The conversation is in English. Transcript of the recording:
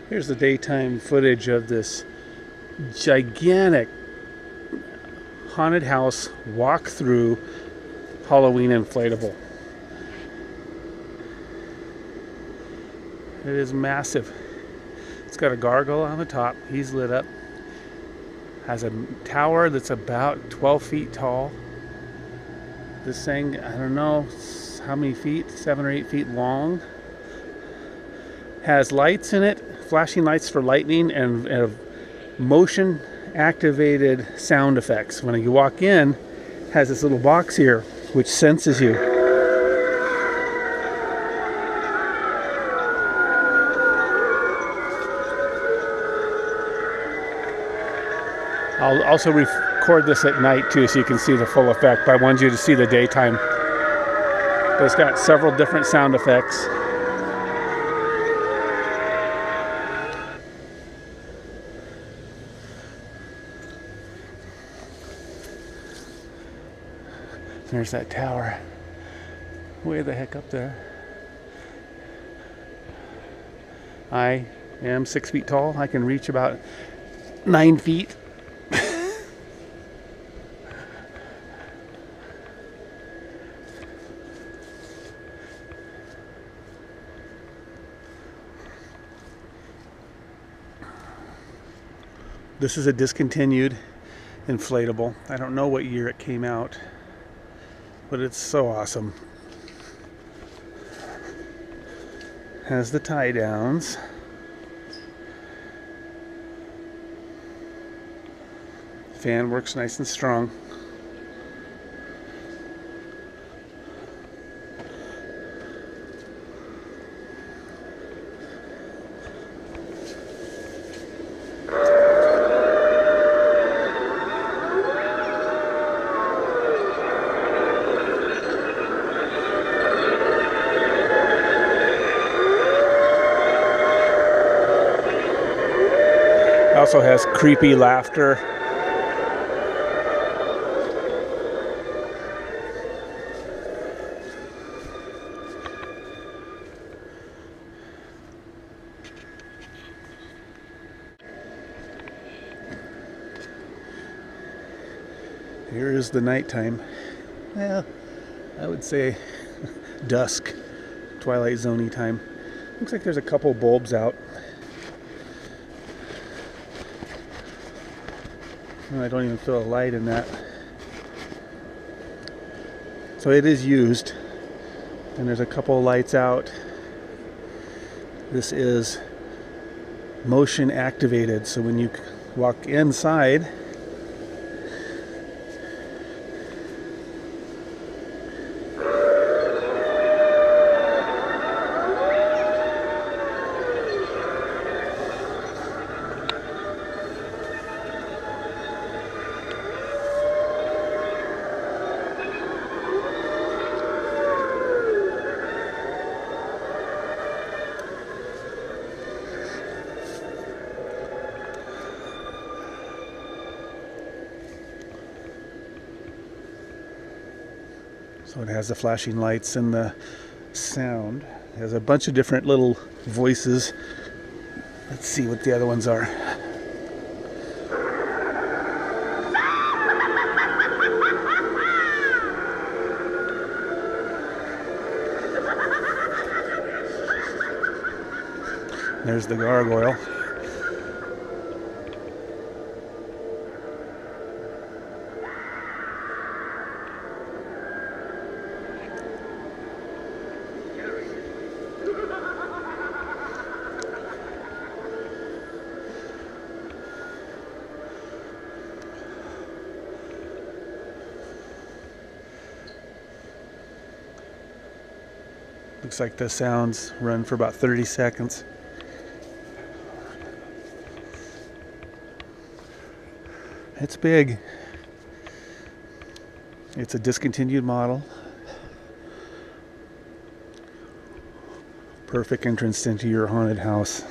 Here's the daytime footage of this gigantic haunted house walk-through Halloween inflatable. It is massive. It's got a gargoyle on the top. He's lit up. Has a tower that's about 12 feet tall. This thing, I don't know how many feet, 7 or 8 feet long. Has lights in it, flashing lights for lightning, and motion activated sound effects. When you walk in, it has this little box here which senses you. I'll also record this at night too, so you can see the full effect, but I wanted you to see the daytime. But it's got several different sound effects. There's that tower, way the heck up there. I am 6 feet tall. I can reach about 9 feet. This is a discontinued inflatable. I don't know what year it came out, but it's so awesome. Has the tie downs. Fan works nice and strong. Also has creepy laughter. Here is the nighttime. Well, I would say dusk, twilight zone-y time. Looks like there's a couple bulbs out. I don't even feel a light in that. So it is used, and there's a couple lights out. This is motion activated, so when you walk inside, so it has the flashing lights and the sound. It has a bunch of different little voices. Let's see what the other ones are. There's the gargoyle. Looks like the sounds run for about 30 seconds. It's big. It's a discontinued model. Perfect entrance into your haunted house.